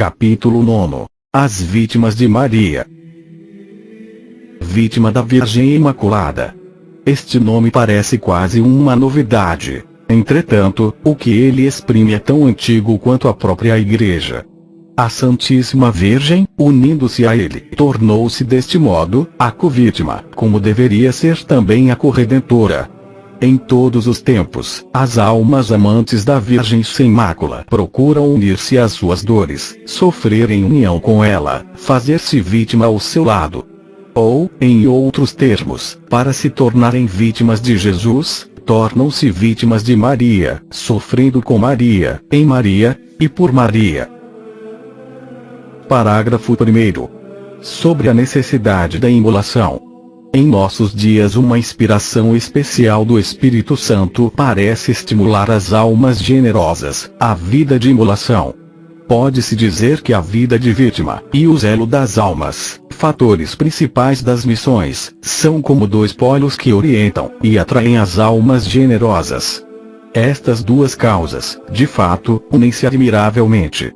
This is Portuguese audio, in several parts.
Capítulo 9. As vítimas de Maria. Vítima da Virgem Imaculada. Este nome parece quase uma novidade. Entretanto, o que ele exprime é tão antigo quanto a própria Igreja. A Santíssima Virgem, unindo-se a ele, tornou-se deste modo, a co-vítima, como deveria ser também a corredentora. Em todos os tempos, as almas amantes da Virgem sem mácula procuram unir-se às suas dores, sofrer em união com ela, fazer-se vítima ao seu lado. Ou, em outros termos, para se tornarem vítimas de Jesus, tornam-se vítimas de Maria, sofrendo com Maria, em Maria, e por Maria. Parágrafo 1º. Sobre a necessidade da imolação. Em nossos dias uma inspiração especial do Espírito Santo parece estimular as almas generosas, à vida de imolação. Pode-se dizer que a vida de vítima, e o zelo das almas, fatores principais das missões, são como dois polos que orientam, e atraem as almas generosas. Estas duas causas, de fato, unem-se admiravelmente.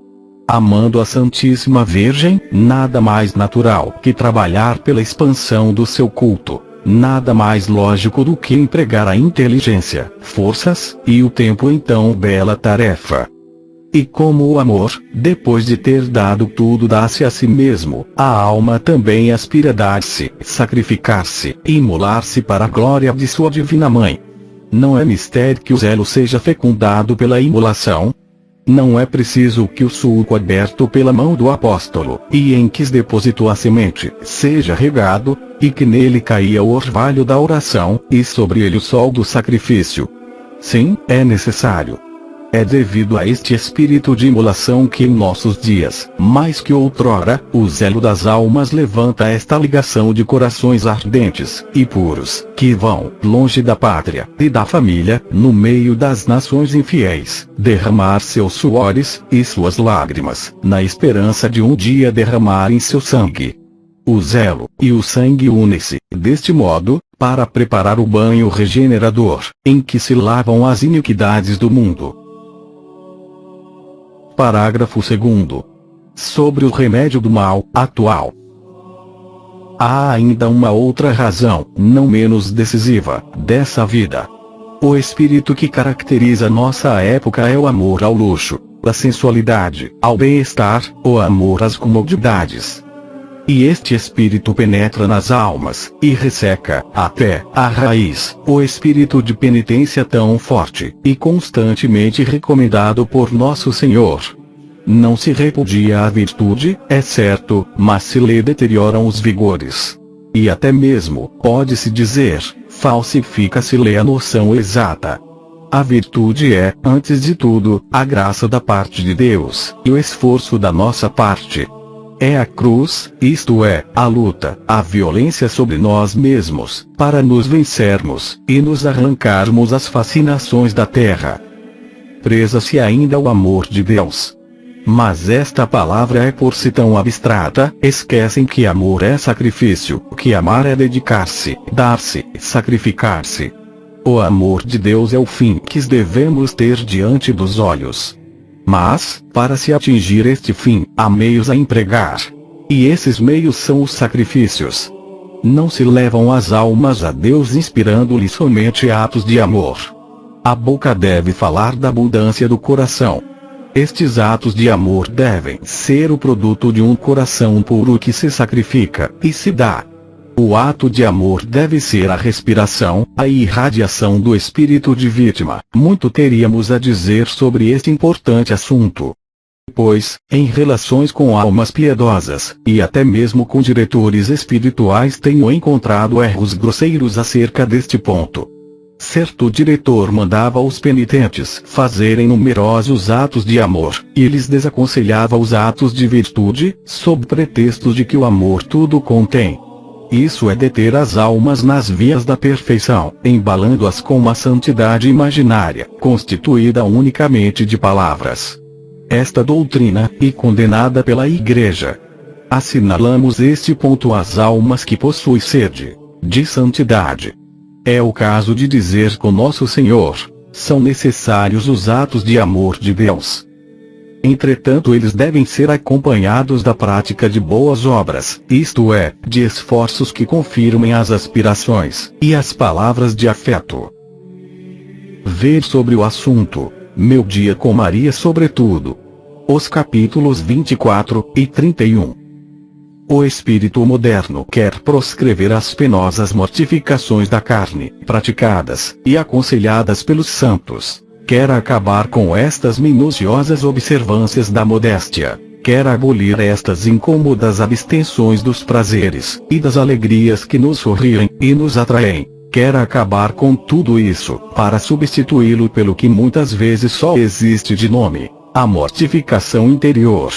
Amando a Santíssima Virgem, nada mais natural que trabalhar pela expansão do seu culto, nada mais lógico do que empregar a inteligência, forças, e o tempo em tão bela tarefa. E como o amor, depois de ter dado tudo dá-se a si mesmo, a alma também aspira a dar-se, sacrificar-se, imolar-se para a glória de sua Divina Mãe. Não é mistério que o zelo seja fecundado pela imolação. Não é preciso que o sulco aberto pela mão do apóstolo, e em que se depositou a semente, seja regado, e que nele caia o orvalho da oração, e sobre ele o sol do sacrifício. Sim, é necessário. É devido a este espírito de imolação que em nossos dias, mais que outrora, o zelo das almas levanta esta ligação de corações ardentes e puros, que vão, longe da pátria e da família, no meio das nações infiéis, derramar seus suores e suas lágrimas, na esperança de um dia derramarem seu sangue. O zelo e o sangue unem-se, deste modo, para preparar o banho regenerador, em que se lavam as iniquidades do mundo. Parágrafo 2º. Sobre o remédio do mal atual. Há ainda uma outra razão, não menos decisiva, dessa vida. O espírito que caracteriza nossa época é o amor ao luxo, a sensualidade, ao bem-estar, o amor às comodidades. E este espírito penetra nas almas, e resseca, até a raiz, o espírito de penitência tão forte, e constantemente recomendado por Nosso Senhor. Não se repudia a virtude, é certo, mas se lhe deterioram os vigores. E até mesmo, pode-se dizer, falsifica-se-lhe a noção exata. A virtude é, antes de tudo, a graça da parte de Deus, e o esforço da nossa parte. É a cruz, isto é, a luta, a violência sobre nós mesmos, para nos vencermos, e nos arrancarmos as fascinações da terra. Preza-se ainda o amor de Deus. Mas esta palavra é por si tão abstrata, esquecem que amor é sacrifício, que amar é dedicar-se, dar-se, sacrificar-se. O amor de Deus é o fim que devemos ter diante dos olhos. Mas, para se atingir este fim, há meios a empregar. E esses meios são os sacrifícios. Não se levam as almas a Deus inspirando-lhe somente atos de amor. A boca deve falar da abundância do coração. Estes atos de amor devem ser o produto de um coração puro que se sacrifica, e se dá. O ato de amor deve ser a respiração, a irradiação do espírito de vítima. Muito teríamos a dizer sobre este importante assunto. Pois, em relações com almas piedosas, e até mesmo com diretores espirituais tenho encontrado erros grosseiros acerca deste ponto. Certo diretor mandava os penitentes fazerem numerosos atos de amor, e lhes desaconselhava os atos de virtude, sob pretexto de que o amor tudo contém. Isso é deter as almas nas vias da perfeição, embalando-as com uma santidade imaginária, constituída unicamente de palavras. Esta doutrina, e condenada pela Igreja. Assinalamos este ponto às almas que possuem sede de santidade. É o caso de dizer com Nosso Senhor, são necessários os atos de amor de Deus. Entretanto, eles devem ser acompanhados da prática de boas obras, isto é, de esforços que confirmem as aspirações e as palavras de afeto. Ver sobre o assunto, Meu Dia com Maria sobretudo. Os capítulos 24 e 31. O espírito moderno quer proscrever as penosas mortificações da carne, praticadas e aconselhadas pelos santos. Quer acabar com estas minuciosas observâncias da modéstia. Quer abolir estas incômodas abstenções dos prazeres e das alegrias que nos sorriem e nos atraem. Quer acabar com tudo isso, para substituí-lo pelo que muitas vezes só existe de nome: a mortificação interior.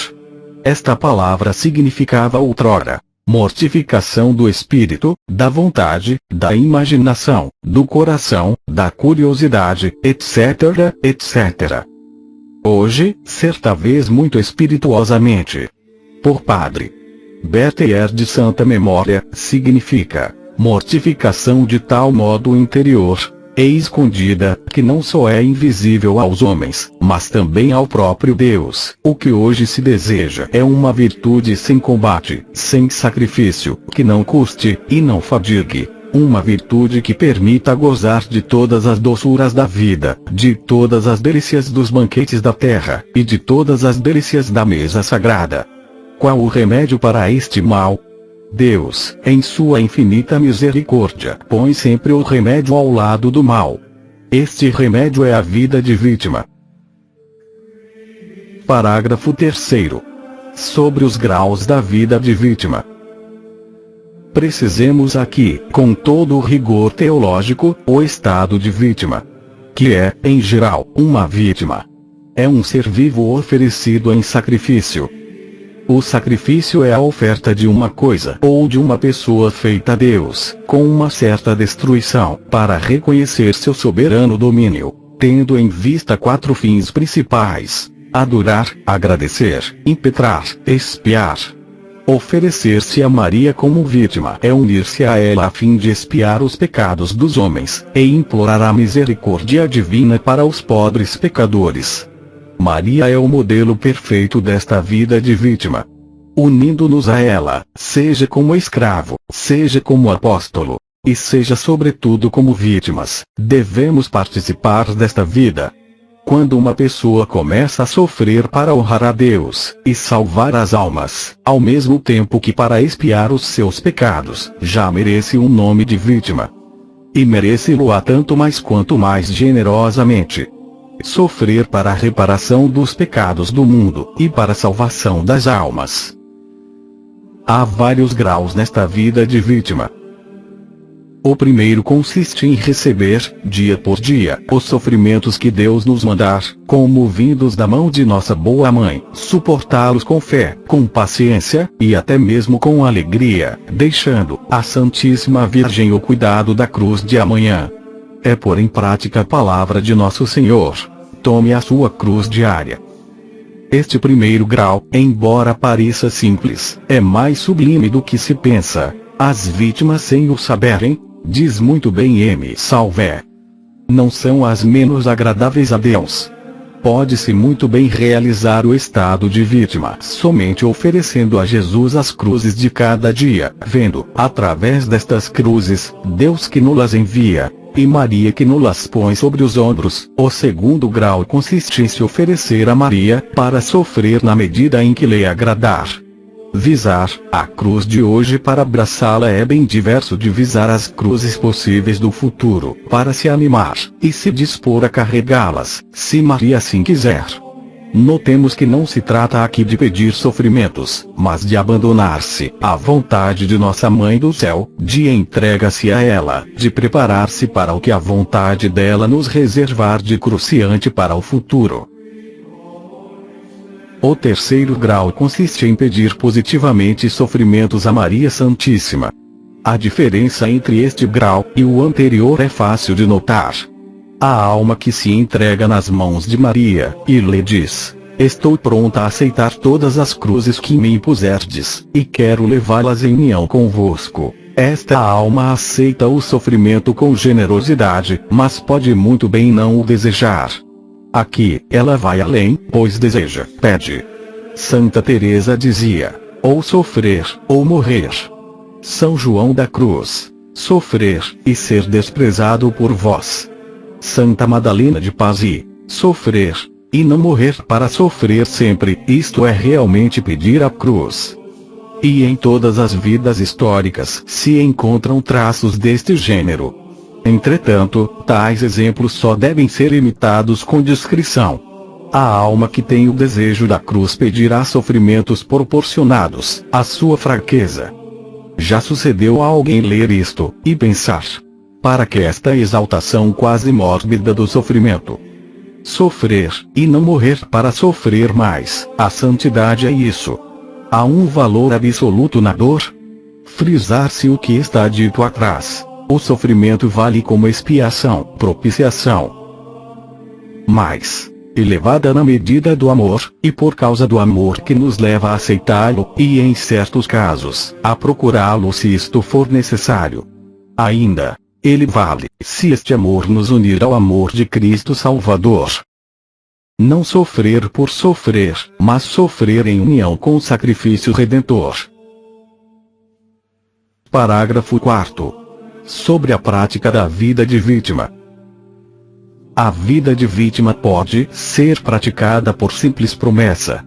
Esta palavra significava outrora mortificação do espírito, da vontade, da imaginação, do coração, da curiosidade, etc., etc. Hoje, certa vez muito espirituosamente, por Padre Berthier de santa memória, significa mortificação de tal modo interior e escondida, que não só é invisível aos homens, mas também ao próprio Deus. O que hoje se deseja é uma virtude sem combate, sem sacrifício, que não custe e não fadigue. Uma virtude que permita gozar de todas as doçuras da vida, de todas as delícias dos banquetes da terra, e de todas as delícias da mesa sagrada. Qual o remédio para este mal? Deus, em sua infinita misericórdia, põe sempre o remédio ao lado do mal. Este remédio é a vida de vítima. Parágrafo 3º. Sobre os graus da vida de vítima. Precisemos aqui, com todo o rigor teológico, o estado de vítima. Que é, em geral, uma vítima. É um ser vivo oferecido em sacrifício. O sacrifício é a oferta de uma coisa ou de uma pessoa feita a Deus, com uma certa destruição, para reconhecer seu soberano domínio, tendo em vista 4 fins principais: adorar, agradecer, impetrar, expiar. Oferecer-se a Maria como vítima é unir-se a ela a fim de expiar os pecados dos homens, e implorar a misericórdia divina para os pobres pecadores. Maria é o modelo perfeito desta vida de vítima. Unindo-nos a ela, seja como escravo, seja como apóstolo, e seja sobretudo como vítimas, devemos participar desta vida. Quando uma pessoa começa a sofrer para honrar a Deus e salvar as almas, ao mesmo tempo que para expiar os seus pecados, já merece um nome de vítima. E merece-lo-á tanto mais quanto mais generosamente sofrer para a reparação dos pecados do mundo e para a salvação das almas. Há vários graus nesta vida de vítima. O primeiro consiste em receber, dia por dia, os sofrimentos que Deus nos mandar, como vindos da mão de nossa boa mãe, suportá-los com fé, com paciência, e até mesmo com alegria, deixando à Santíssima Virgem o cuidado da cruz de amanhã. É pôr em prática a palavra de Nosso Senhor: tome a sua cruz diária. Este primeiro grau, embora pareça simples, é mais sublime do que se pensa. As vítimas, sem o saberem, diz muito bem M. Salvé, não são as menos agradáveis a Deus. Pode-se muito bem realizar o estado de vítima somente oferecendo a Jesus as cruzes de cada dia, vendo, através destas cruzes, Deus que nos envia, e Maria que nos põe sobre os ombros. O segundo grau consiste em se oferecer a Maria, para sofrer na medida em que lhe agradar. Visar a cruz de hoje para abraçá-la é bem diverso de visar as cruzes possíveis do futuro, para se animar, e se dispor a carregá-las, se Maria assim quiser. Notemos que não se trata aqui de pedir sofrimentos, mas de abandonar-se à vontade de Nossa Mãe do Céu, de entrega-se a ela, de preparar-se para o que a vontade dela nos reservar de cruciante para o futuro. O terceiro grau consiste em pedir positivamente sofrimentos a Maria Santíssima. A diferença entre este grau e o anterior é fácil de notar. A alma que se entrega nas mãos de Maria, e lhe diz: estou pronta a aceitar todas as cruzes que me impuserdes, e quero levá-las em união convosco. Esta alma aceita o sofrimento com generosidade, mas pode muito bem não o desejar. Aqui, ela vai além, pois deseja, pede. Santa Teresa dizia: ou sofrer, ou morrer. São João da Cruz: sofrer, e ser desprezado por vós. Santa Madalena de Paz: sofrer, e não morrer para sofrer sempre, isto é realmente pedir a cruz. E em todas as vidas históricas se encontram traços deste gênero. Entretanto, tais exemplos só devem ser imitados com discrição. A alma que tem o desejo da cruz pedirá sofrimentos proporcionados à sua fraqueza. Já sucedeu a alguém ler isto, e pensar: para que esta exaltação quase mórbida do sofrimento? Sofrer, e não morrer para sofrer mais, a santidade é isso. Há um valor absoluto na dor? Frisar-se o que está dito atrás: o sofrimento vale como expiação, propiciação. Mas, elevada na medida do amor, e por causa do amor que nos leva a aceitá-lo, e em certos casos, a procurá-lo se isto for necessário. Ainda, ele vale, se este amor nos unir ao amor de Cristo Salvador. Não sofrer por sofrer, mas sofrer em união com o sacrifício redentor. Parágrafo 4º. Sobre a prática da vida de vítima. A vida de vítima pode ser praticada por simples promessa.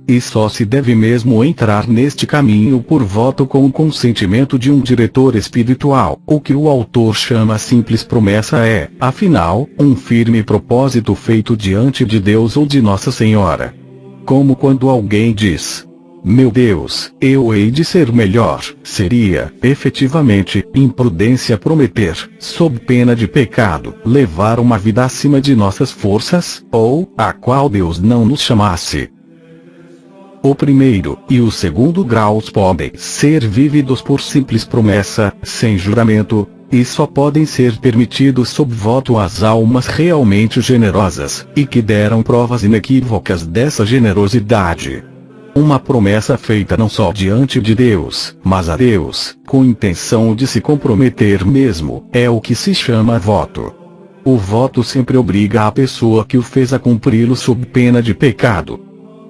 E só se deve mesmo entrar neste caminho por voto com o consentimento de um diretor espiritual. O que o autor chama simples promessa é, afinal, um firme propósito feito diante de Deus ou de Nossa Senhora. Como quando alguém diz: meu Deus, eu hei de ser melhor, seria, efetivamente, imprudência prometer, sob pena de pecado, levar uma vida acima de nossas forças, ou, a qual Deus não nos chamasse. O primeiro e o segundo graus podem ser vividos por simples promessa, sem juramento, e só podem ser permitidos sob voto às almas realmente generosas, e que deram provas inequívocas dessa generosidade. Uma promessa feita não só diante de Deus, mas a Deus, com intenção de se comprometer mesmo, é o que se chama voto. O voto sempre obriga a pessoa que o fez a cumpri-lo sob pena de pecado.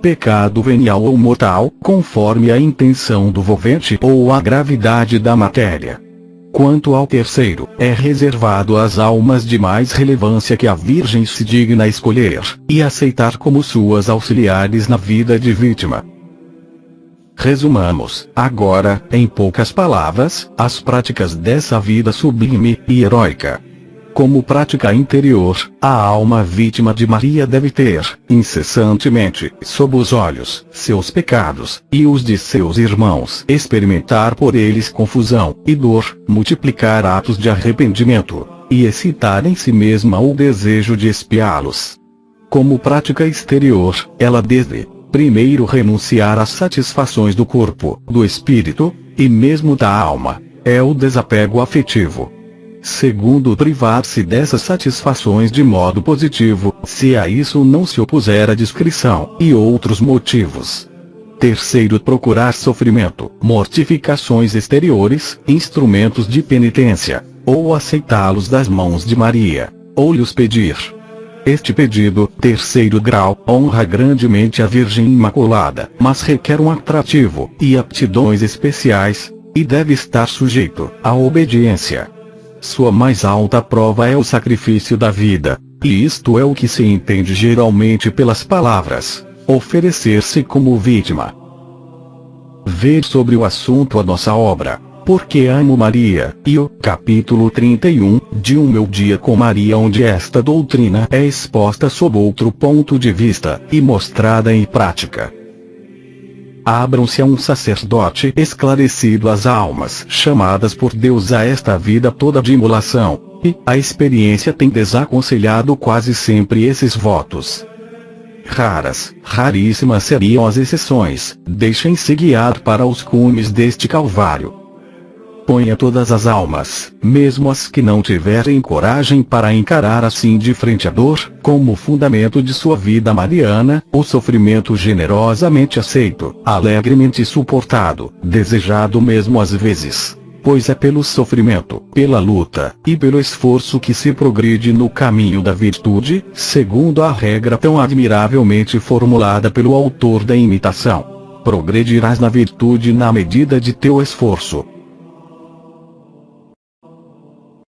Pecado venial ou mortal, conforme a intenção do volvente ou a gravidade da matéria. Quanto ao terceiro, é reservado às almas de mais relevância que a Virgem se digna escolher, e aceitar como suas auxiliares na vida de vítima. Resumamos, agora, em poucas palavras, as práticas dessa vida sublime e heróica. Como prática interior, a alma vítima de Maria deve ter, incessantemente, sob os olhos, seus pecados, e os de seus irmãos, experimentar por eles confusão e dor, multiplicar atos de arrependimento, e excitar em si mesma o desejo de expiá-los. Como prática exterior, ela deve, primeiro, renunciar às satisfações do corpo, do espírito, e mesmo da alma, é o desapego afetivo. Segundo, privar-se dessas satisfações de modo positivo, se a isso não se opuser a discrição e outros motivos. Terceiro, procurar sofrimento, mortificações exteriores, instrumentos de penitência, ou aceitá-los das mãos de Maria, ou lhes pedir. Este pedido, terceiro grau, honra grandemente a Virgem Imaculada, mas requer um atrativo e aptidões especiais, e deve estar sujeito à obediência. Sua mais alta prova é o sacrifício da vida, e isto é o que se entende geralmente pelas palavras: oferecer-se como vítima. Ver sobre o assunto a nossa obra, Porque Amo Maria, e o capítulo 31, de Um Meu Dia com Maria, onde esta doutrina é exposta sob outro ponto de vista, e mostrada em prática. Abram-se a um sacerdote esclarecido as almas chamadas por Deus a esta vida toda de imolação, e a experiência tem desaconselhado quase sempre esses votos. Raríssimas seriam as exceções, deixem-se guiar para os cumes deste calvário. Ponha todas as almas, mesmo as que não tiverem coragem para encarar assim de frente a dor, como fundamento de sua vida mariana, o sofrimento generosamente aceito, alegremente suportado, desejado mesmo às vezes. pois é pelo sofrimento, pela luta, e pelo esforço que se progride no caminho da virtude, segundo a regra tão admiravelmente formulada pelo autor da imitação. Progredirás na virtude na medida de teu esforço.